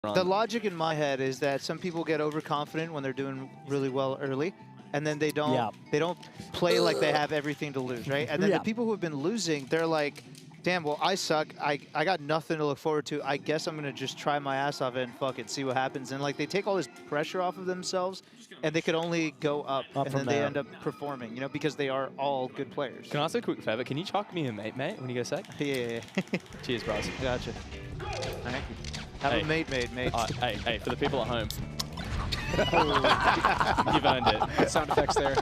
The logic in my head is that some people get overconfident when they're doing really well early, and then they don't play like they have everything to lose, right? And then the people who have been losing, they're like, damn, well, I suck. I got nothing to look forward to. I guess I'm going to just try my ass off and fuck it, see what happens. And like they take all this pressure off of themselves, and they could only go up and then they end up performing, you know, because they are all good players. Can I ask a quick favor? Can you chuck me a mate when you go sec? Yeah. Cheers, bros. Gotcha. Thank you. Have a mate. Hey, for the people at home. You've earned it. Good sound effects there.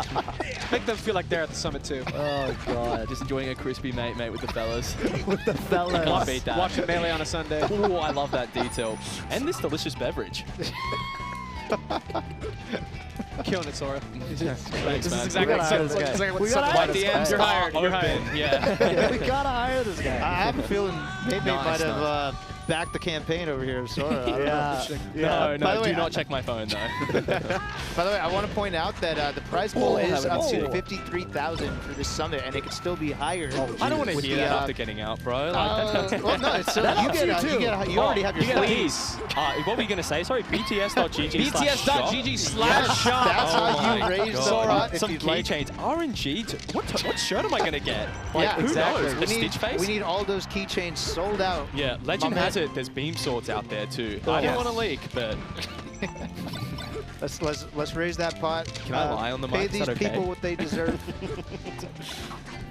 Make them feel like they're at the summit too. Oh god, just enjoying a crispy mate with the fellas. With the fellas. Can't beat that. Watching Melee on a Sunday. Ooh, I love that detail. And this delicious beverage. Killing it, Sora. Thanks, This is man. exactly what my DMs. You're hired. You're hired. Yeah. We gotta hire this guy. I have a feeling maybe might have backed the campaign over here, Sora. No, do not check my phone though. By the way, I want to point out that the prize pool is up to 53,000 for this summit, and it could still be higher. I don't want to hear that after getting out, bro. Well, no, it's still, you already have your keys. What were you gonna say? Sorry, bts.gg. bts.gg/shop. That's how you raise Sora. Some keychains. RNG. What shirt am I gonna get? Like, who knows? A Stitch face? We need all those keychains sold out. Yeah, Legend has it. There's beam swords out there too. I don't want to leak, but let's raise that pot. Can I lie on the mic? Pay these people what they deserve.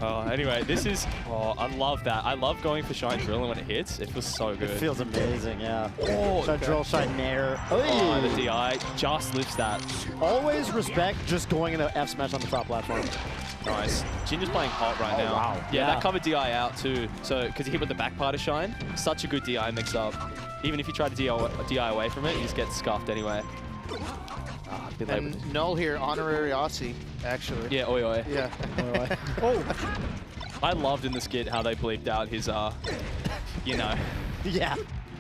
Anyway, this is. I love that. I love going for Shine Drill, and when it hits, it feels so good. It feels amazing, yeah. Shine Drill, Shine Nair. Oh, the DI just lifts that. Always respect just going into F smash on the top platform. Nice. Ginger's playing hot right now. Wow. Yeah, that covered DI out too. So, because he hit with the back part of Shine, such a good DI mix up. Even if you try to DI away from it, you just get scuffed anyway. And Null here, honorary Aussie, actually. Yeah, oi oi. Yeah. I loved in the skit how they bleeped out his, you know. Yeah.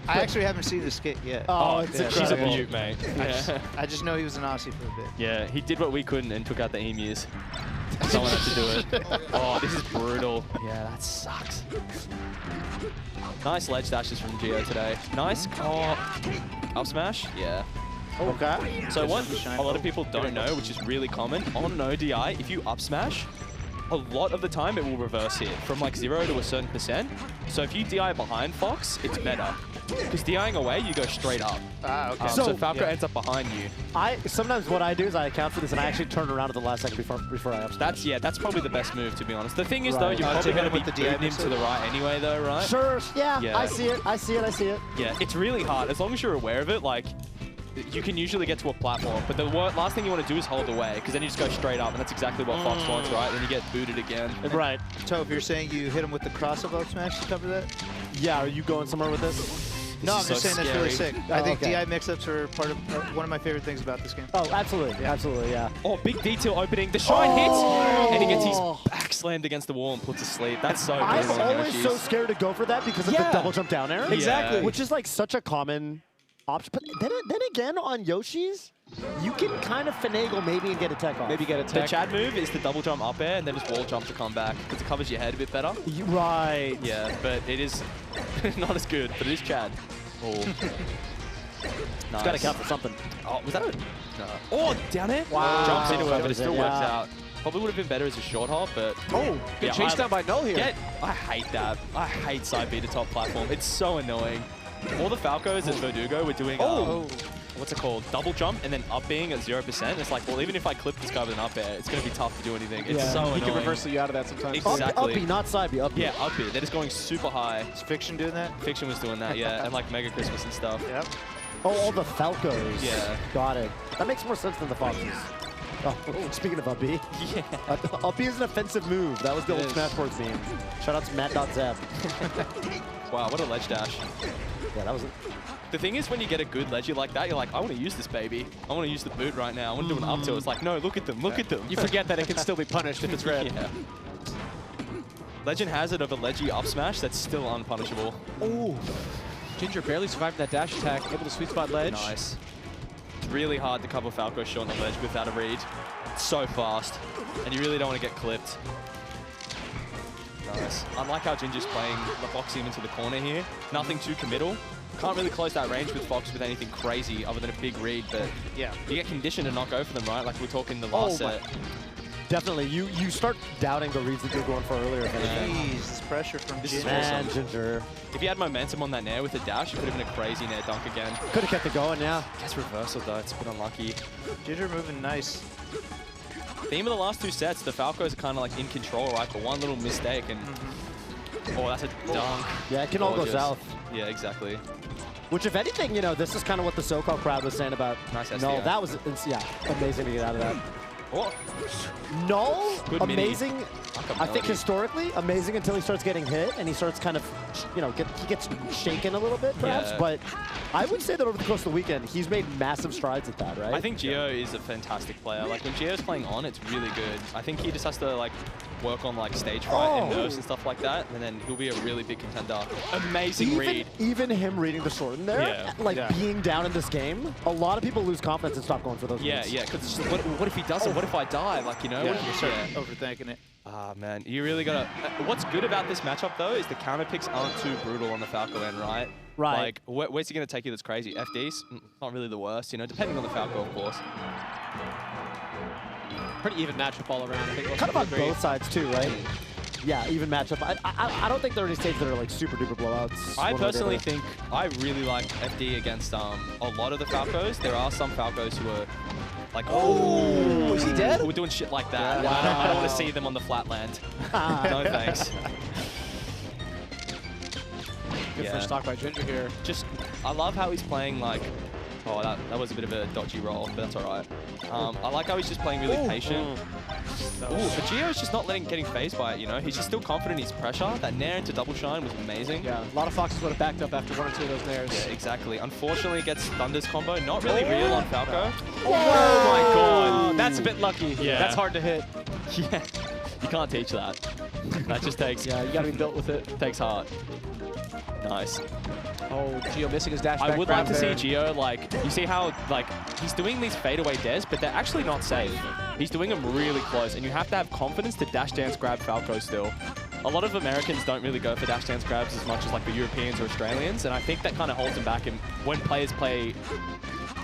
I actually haven't seen the skit yet. Oh, it's she's a incredible. beaut, mate. I just know he was an Aussie for a bit. Yeah, he did what we couldn't and took out the emus. Someone had to do it. Oh, this is brutal. Yeah, that sucks. Nice ledge dashes from Geo today. Nice. Oh, up smash? Yeah. Okay. So what a lot of people don't know, which is really common, on no DI, if you up smash, a lot of the time it will reverse hit from like 0 to a certain percent. So if you DI behind Fox, it's better. Because DIing away, you go straight up. Okay. So Falco ends up behind you. Sometimes what I do is I account for this and I actually turn around at the last second before I up smash. That's probably the best move, to be honest. The thing is though, you're probably going to be booting him to the right anyway though, right? Sure, yeah, I see it. Yeah, it's really hard. As long as you're aware of it, like, you can usually get to a platform, but the last thing you want to do is hold away, because then you just go straight up, and that's exactly what Fox wants, right? Then you get booted again. Right. Toph, you're saying you hit him with the crossover up smash to cover that? Yeah, are you going somewhere with this? No, I'm just saying that's really sick. I think okay. DI mix-ups are part of one of my favorite things about this game. Oh, absolutely, absolutely, yeah. Oh, big detail opening. The Shine hits, and he gets his back slammed against the wall and puts to sleep. That's so good. I'm always so scared to go for that because of the double jump down air. Exactly. Which is like such a common option. But then again, on Yoshi's, you can kind of finagle maybe and get a tech off. The Chad move is the double jump up air and then just wall jump to come back, because it covers your head a bit better. Right. Yeah, but it is not as good, but it is Chad. Oh. Nice. Got to count for something. Oh, was that a... No. Oh, down air? Wow. Jumps into it, but it still Yeah. works out. Probably would have been better as a short hop, but... Oh, good chase down by Null here. I hate that. I hate side B to top platform. It's so annoying. All the Falcos at Verdugo were doing, what's it called? Double jump and then up being at 0%. It's like, well, even if I clip this guy with an up air, it's going to be tough to do anything. It's so annoying. He can reversal you out of that sometimes. Exactly. Up B, not side B, up B. Yeah, up B. They're just going super high. Is Fiction doing that? Fiction was doing that, yeah. And like Mega Christmas and stuff. Yep. Oh, all the Falcos. Yeah. Got it. That makes more sense than the Foxes. Oh, speaking of up B. Yeah. Up B is an offensive move. That was the old Smash Bros. Meme. Shout out to Matt.Zeb. Wow, what a ledge dash. Yeah, that was it. The thing is, when you get a good ledger like that, you're like, I want to use this, baby. I want to use the boot right now. I want to do an up tilt. It's like, no, look at them, look at them. You forget that it can still be punished if it's red. Yeah. Legend has it of a ledgy up smash that's still unpunishable. Oh. Ginger barely survived that dash attack, able to sweet spot ledge. Nice. It's really hard to cover Falco short on the ledge without a read. It's so fast, and you really don't want to get clipped. Nice. Unlike how Ginger's playing the boxing him into the corner here, nothing too committal. Can't really close that range with Fox with anything crazy other than a big read, but yeah, you get conditioned to not go for them, right? Like we talked in the last set. Definitely. You start doubting the reads that you're going for earlier. Jeez, this pressure from Ginger. Man, Ginger. If you had momentum on that nair with the dash, it could have been a crazy nair dunk again. Could have kept it going, yeah. Gets reversal though, it's a bit unlucky. Ginger moving nice. Theme of the last 2 sets, the Falcos are kind of like in control, right? But one little mistake and... Oh, that's a dunk. Yeah, it can all go south. Yeah, exactly. Which, if anything, you know, this is kind of what the SoCal crowd was saying about Null. That was, yeah, amazing to get out of that. Oh. Null, Good amazing. Mini. I think historically, amazing until he starts getting hit and he starts kind of, you know, he gets shaken a little bit, perhaps. Yeah. But I would say that over the course of the weekend, he's made massive strides at that, right? I think Gio is a fantastic player. Like when Gio's playing on, it's really good. I think he just has to like work on like stage fright and nerves and stuff like that, and then he'll be a really big contender. Amazing read. Even him reading the short in there, being down in this game, a lot of people lose confidence and stop going for those moves. Yeah, because what if he doesn't? What if I die? Like, you know? Yeah, you start overthinking it. Ah, man, you really gotta... what's good about this matchup, though, is the counter picks aren't too brutal on the Falco end, right? Right. Like, where's he gonna take you that's crazy? FDs? Not really the worst, you know, depending on the Falco, of course. Pretty even matchup all around. I think kind of on both sides, too, right? Yeah, even matchup. I don't think there are any stages that are like super duper blowouts. I personally think I really like FD against a lot of the Falcos. There are some Falcos who are like, oh, is he dead? We're doing shit like that. Yeah. Wow. I don't want to see them on the flatland. No thanks. Good first stock by Ginger here. Just, I love how he's playing like, oh, that was a bit of a dodgy roll, but that's all right. I like how he's just playing really patient. Ooh, but Gio's just not getting phased by it, you know? He's just still confident in his pressure. That nair into double shine was amazing. Yeah, a lot of Foxes would have backed up after 1 or 2 of those nairs. Yeah, exactly. Unfortunately, gets Thunder's combo. Not really real on Falco. Oh my god. That's a bit lucky. Yeah. That's hard to hit. Yeah. You can't teach that. That just takes... Yeah, you gotta be built with it. Takes heart. Nice. Oh, Gio missing his dash back. I would like to see Gio, like, you see how, like, he's doing these fadeaway dares, but they're actually not safe. He's doing them really close, and you have to have confidence to dash dance grab Falco still. A lot of Americans don't really go for dash dance grabs as much as, like, the Europeans or Australians, and I think that kind of holds them back when players play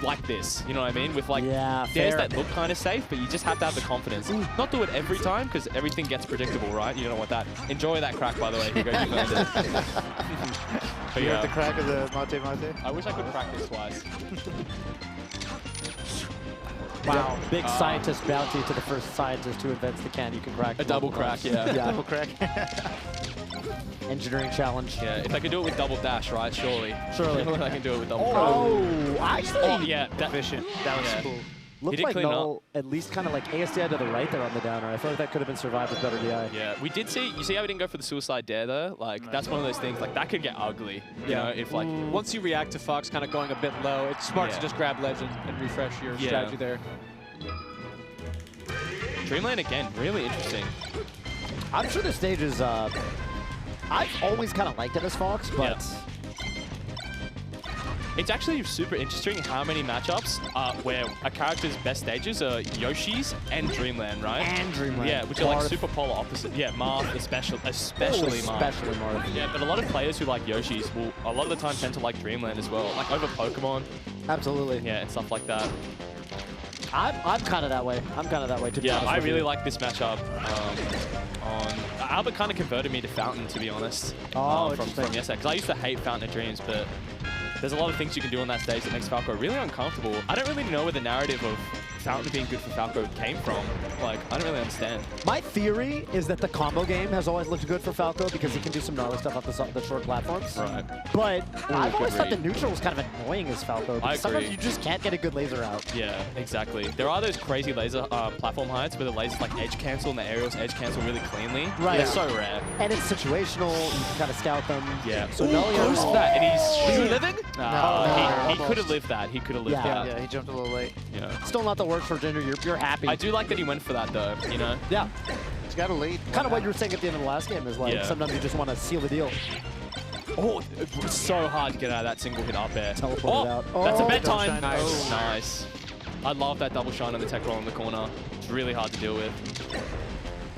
like this, you know what I mean? With, like, dares that look kind of safe, but you just have to have the confidence. Not do it every time, because everything gets predictable, right? You don't want that. Enjoy that crack, by the way, Hugo. You learned it. But yeah, the crack of the mate. I wish I could practice twice. Wow, big scientist bounty to the first scientist who invents the can you can crack. A double crack, yeah. Double crack. Engineering challenge. Yeah, if I could do it with double dash, right? Surely. Surely. I can do it with double crack. Oh, actually. Oh, yeah. Efficient. That was cool. Looked like Null, at least kind of like ASDI to the right there on the downer. I feel like that could have been survived with better DI. Yeah, we did see, you see how we didn't go for the suicide dare though? Like, that's one of those things, like, that could get ugly. You know, if like... Once you react to Fox kind of going a bit low, it's smart to just grab ledge and refresh your strategy there. Dreamland again, really interesting. I'm sure the stage is, I've always kind of liked it as Fox, but... It's actually super interesting how many matchups where a character's best stages are Yoshi's and Dreamland, right? And Dreamland. Yeah, which are like super polar opposite. Yeah, Marth, especially Marth. Especially Marth. Yeah, but a lot of players who like Yoshi's will a lot of the time tend to like Dreamland as well, like over Pokemon. Absolutely. Yeah, and stuff like that. I'm kind of that way. I'm kind of that way, to be honest. Yeah, I really like this matchup. Albert kind of converted me to Fountain, to be honest. Oh, from yesterday, because I used to hate Fountain of Dreams, but there's a lot of things you can do on that stage that makes Falco really uncomfortable. I don't really know where the narrative of Fountain being good for Falco came from. Like, I don't really understand. My theory is that the combo game has always looked good for Falco because he can do some gnarly stuff off the short platforms. Right. But I've always thought the neutral was kind of annoying as Falco. I agree. Sometimes you just can't get a good laser out. Yeah, exactly. There are those crazy laser platform heights where the lasers like edge cancel and the aerials edge cancel really cleanly. Right. It's so rare. And it's situational. You can kind of scout them. Yeah. So Nelly that, and he's... Are you living? He could have lived that. He could have lived that. Yeah, he jumped a little late. Yeah. Still not the worst for Ginger. You're happy. I do like that he went for that though, you know? Yeah. He's got a lead. Kind of what you were saying at the end of the last game is like sometimes you just want to seal the deal. Oh, it's so hard to get out of that single hit up air. Teleported out. That's a Oh, bedtime. Nice. Oh, nice. I love that double shine on the tech roll in the corner. It's really hard to deal with.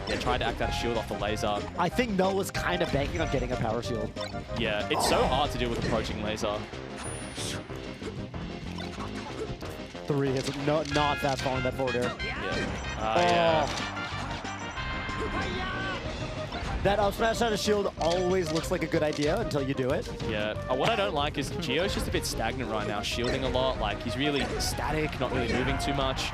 Yeah, tried to act out a shield off the laser. I think Null was kind of banking on getting a power shield. Yeah, it's so hard to deal with approaching laser. 3 hits, not fast falling that forward air. Yeah. Yeah. That up smash out of shield always looks like a good idea until you do it. Yeah. What I don't like is Gio's just a bit stagnant right now, shielding a lot. Like, he's really static, not really moving too much.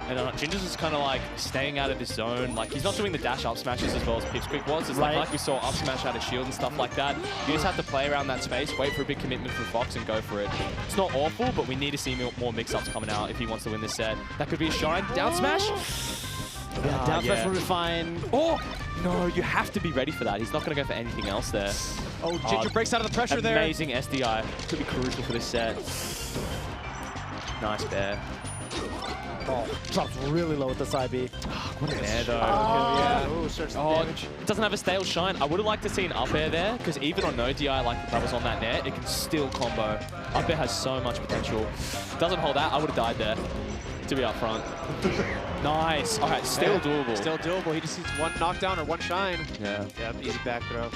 And Ginger's just kind of like staying out of his zone. Like, he's not doing the dash up smashes as well as Pipsqueak was. It's like we saw up smash out of shield and stuff like that. You just have to play around that space, wait for a big commitment from Fox and go for it. It's not awful, but we need to see more mix-ups coming out if he wants to win this set. That could be a shine. Down smash? Yeah, down smash would be fine. Oh! No, you have to be ready for that. He's not going to go for anything else there. Oh, Ginger breaks out of the pressure there. Amazing SDI. Could be crucial for this set. Nice bear. Oh, drops really low with the side B. What a bear, though. It doesn't have a stale shine. I would have liked to see an up air there, because even on no DI like that was on that net, it can still combo. Up air has so much potential. Doesn't hold out, I would have died there, to be up front. Nice. All right, still doable. Still doable. He just needs one knockdown or one shine. Yeah. Yep, easy back throw.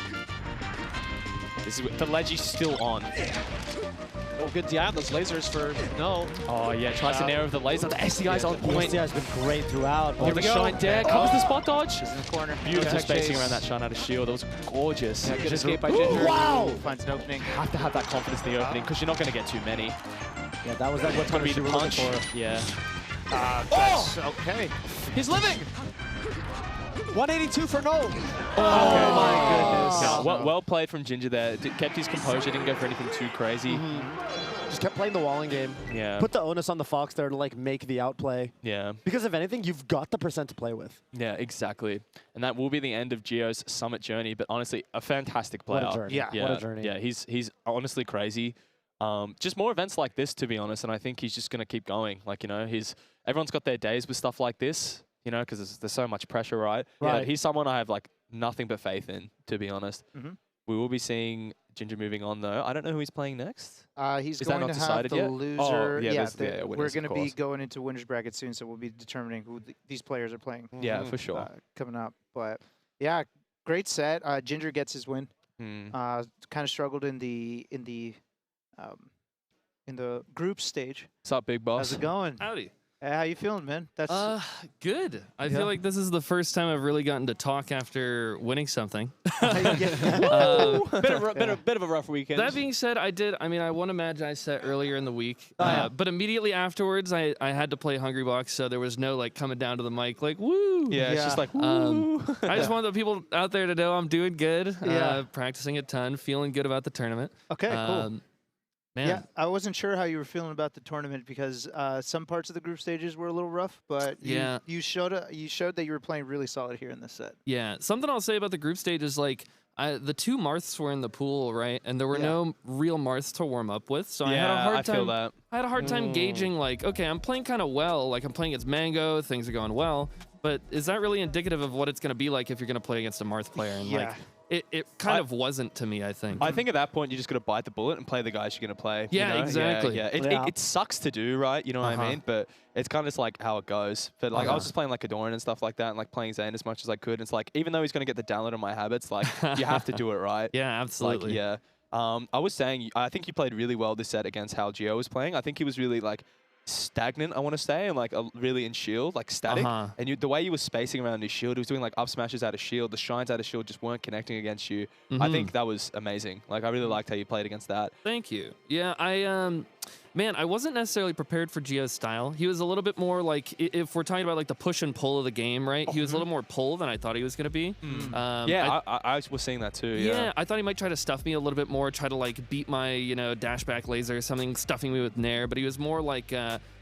This is the Leggy's still on. Oh, good DI on those lasers for no. Oh, yeah, tries to narrow the laser. The SDI's on point. The SDI's been great throughout. Here we go. Shine there. Covers the spot dodge. He's in the corner. Beautiful spacing around that shine out of shield. That was gorgeous. Yeah, good escape by Ginger. Wow! Finds an opening. Have to have that confidence in the opening, because you're not going to get too many. Yeah, that was what's going to be the punch. Yeah. Okay. He's living! 182 for no. Oh, my goodness. Yeah, well played from Ginger there. Kept his composure, didn't go for anything too crazy. Just kept playing the walling game. Yeah. Put the onus on the Fox there to like make the outplay. Yeah. Because if anything, you've got the percent to play with. Yeah, exactly. And that will be the end of Gio's Summit journey. But honestly, a fantastic player. What a journey. Yeah. What a journey. Yeah, he's honestly crazy. Just more events like this, to be honest, and I think he's just going to keep going. Like, you know, everyone's got their days with stuff like this, you know, because there's so much pressure, right? Right. Yeah, he's someone I have, like, nothing but faith in, to be honest. We will be seeing Ginger moving on, though. I don't know who he's playing next. He's Is going that not to decided have the yet? loser. Oh, yeah, we're winners, going to of be course. going into winners bracket soon, so we'll be determining who these players are playing. Yeah, for sure. Coming up. But, yeah, great set. Ginger gets his win. Kind of struggled in the group stage. What's up, big boss? How's it going? Howdy. How you feeling, man? That's Good. I feel like this is the first time I've really gotten to talk after winning something. Bit of a rough weekend. That being said, I won a Magi set earlier in the week, but immediately afterwards, I had to play Hungry Box, so there was no like coming down to the mic like, woo. Yeah, it's just like, woo. I just want the people out there to know I'm doing good, practicing a ton, feeling good about the tournament. okay, cool. Man. Yeah, I wasn't sure how you were feeling about the tournament because some parts of the group stages were a little rough, but you showed that you were playing really solid here in this set. Yeah, something I'll say about the group stage is like the two Marths were in the pool, right? And there were no real Marths to warm up with, so I had a hard time. feel that. I had a hard time gauging like, okay, I'm playing kind of well, like I'm playing against Mango, things are going well, but is that really indicative of what it's going to be like if you're going to play against a Marth player? And like, it kind of wasn't to me, I think. I think at that point, you just got to bite the bullet and play the guys you're going to play. Yeah, you know? exactly. Yeah. It sucks to do, right? You know what I mean? But it's kind of just like how it goes. But like I was just playing like Adoran and stuff like that and like playing Zane as much as I could. It's like, even though he's going to get the download on my habits, like you have to do it right. Yeah, absolutely. Like, I was saying, I think you played really well this set against how Gio was playing. I think he was really like stagnant, I want to say, and like really in shield, like static. And the way you were spacing around his shield, he was doing like up smashes out of shield. The shines out of shield just weren't connecting against you. I think that was amazing. Like I really liked how you played against that. Thank you. Yeah, man, I wasn't necessarily prepared for Gio's style. He was a little bit more like, if we're talking about like the push and pull of the game, right? He was a little more pull than I thought he was going to be. I was seeing that too. Yeah, I thought he might try to stuff me a little bit more, try to like beat my, dash back laser or something, stuffing me with Nair, but he was more like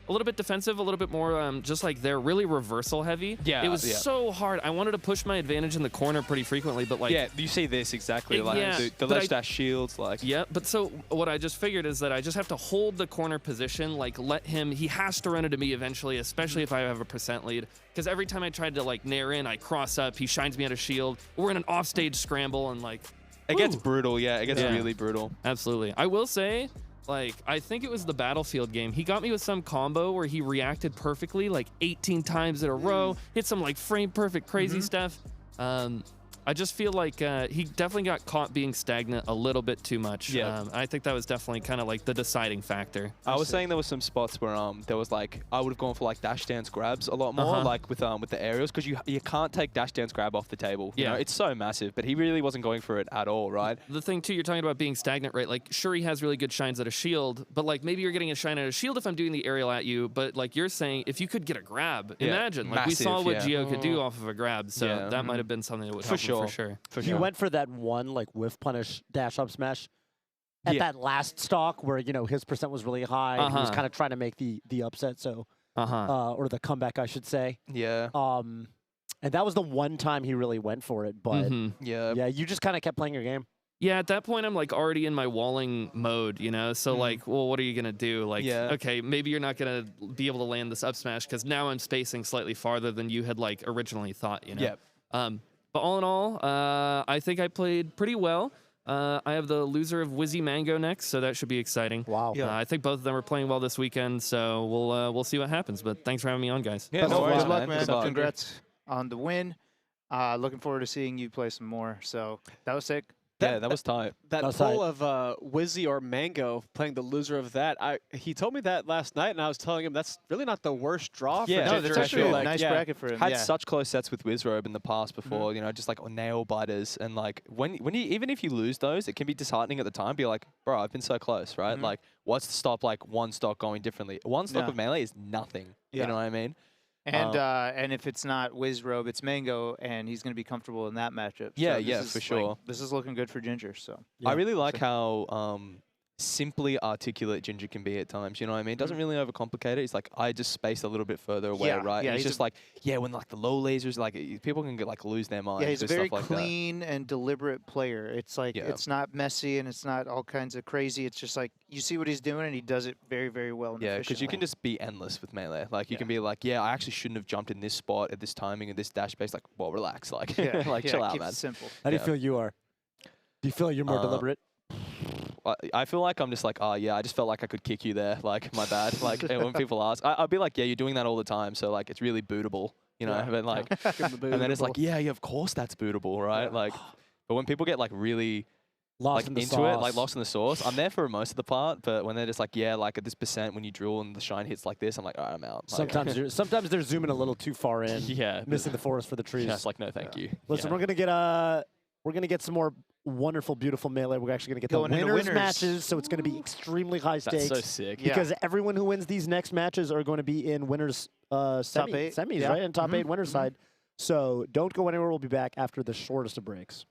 a little bit defensive, a little bit more just like they're really reversal heavy. Yeah, it was so hard. I wanted to push my advantage in the corner pretty frequently, but like... Yeah, you see this exactly, the ledge dash shields, like... Yeah, but so what I just figured is that I just have to hold the corner position, like let him... He has to run into me eventually, especially if I have a percent lead, because every time I tried to like nair in, I cross up, he shines me out of shield, we're in an offstage scramble, and like... It gets brutal, it gets really brutal. Absolutely. I will say... like, I think it was the Battlefield game. He got me with some combo where he reacted perfectly, like 18 times in a row, hit some like frame perfect crazy stuff. I just feel like he definitely got caught being stagnant a little bit too much. Yeah. I think that was definitely kind of like the deciding factor. I was saying there was some spots where there was like I would have gone for like dash dance grabs a lot more, like with the aerials, because you can't take dash dance grab off the table. You know, it's so massive, but he really wasn't going for it at all, right? The thing too, you're talking about being stagnant, right? Like, sure, he has really good shines at a shield, but like maybe you're getting a shine at a shield if I'm doing the aerial at you, but like you're saying, if you could get a grab, imagine, like we saw what Gio could do off of a grab, so that might have been something that would help him for sure. He went for that one like whiff punish dash up smash at that last stock where, you know, his percent was really high. And he was kind of trying to make the upset, so or the comeback, I should say. Yeah. And that was the one time he really went for it, but yeah, you just kind of kept playing your game. Yeah, at that point, I'm like already in my walling mode, you know? So like, well, what are you going to do? Like, okay, maybe you're not going to be able to land this up smash because now I'm spacing slightly farther than you had like originally thought, you know? But all in all, I think I played pretty well. I have the loser of Wizzy Mango next, so that should be exciting. Wow. I think both of them are playing well this weekend, so we'll see what happens. But thanks for having me on, guys. Yeah, no worries, good luck, man. Good luck. Congrats on the win. Looking forward to seeing you play some more. So that was sick. Yeah, that was tight. That poll of Wizzy or Mango playing the loser of that, he told me that last night, and I was telling him that's really not the worst draw for Ginger. No, that's actually a nice bracket for him. Had such close sets with Wizrobe in the past before, you know, just like nail biters, and like when you even if you lose those, it can be disheartening at the time. Be like, bro, I've been so close, right? Like, what's to stop like one stock going differently? One stock of melee is nothing. You know what I mean? And if it's not Wizrobe, it's Mango, and he's going to be comfortable in that matchup. Yeah, so for sure. Like, this is looking good for Ginger. So I really like how simply articulate Ginger can be at times. You know what I mean? Doesn't really overcomplicate it. He's like, I just space a little bit further away, right? Yeah, and he's just like, when like the low lasers, like people can get like lose their minds. Yeah, he's a very stuff like clean and deliberate player. It's like it's not messy and it's not all kinds of crazy. It's just like you see what he's doing and he does it very, very well. Yeah, because you can just be endless with melee. Like you can be like, I actually shouldn't have jumped in this spot at this timing and this dash space. Like, well, relax. Like, like chill out, man. It simple. How do you feel you are? Do you feel you're more deliberate? I feel like I'm just like, I just felt like I could kick you there. Like, my bad. Like, when people ask, I'll be like, you're doing that all the time. So, like, it's really bootable, you know? But, like, and then it's like, of course that's bootable, right? Like, but when people get, like, really lost like into it, like lost in the sauce, I'm there for most of the part. But when they're just like, like at this percent when you drill and the shine hits like this, I'm like, all right, I'm out. Like, sometimes they're zooming a little too far in. Missing the forest for the trees. Just like, no, thank you. Listen, we're gonna get some more wonderful, beautiful melee. We're actually going to get the winners matches, so it's going to be extremely high stakes. That's so sick. Because everyone who wins these next matches are going to be in winners semis, right? And top 8 winners side. So don't go anywhere. We'll be back after the shortest of breaks.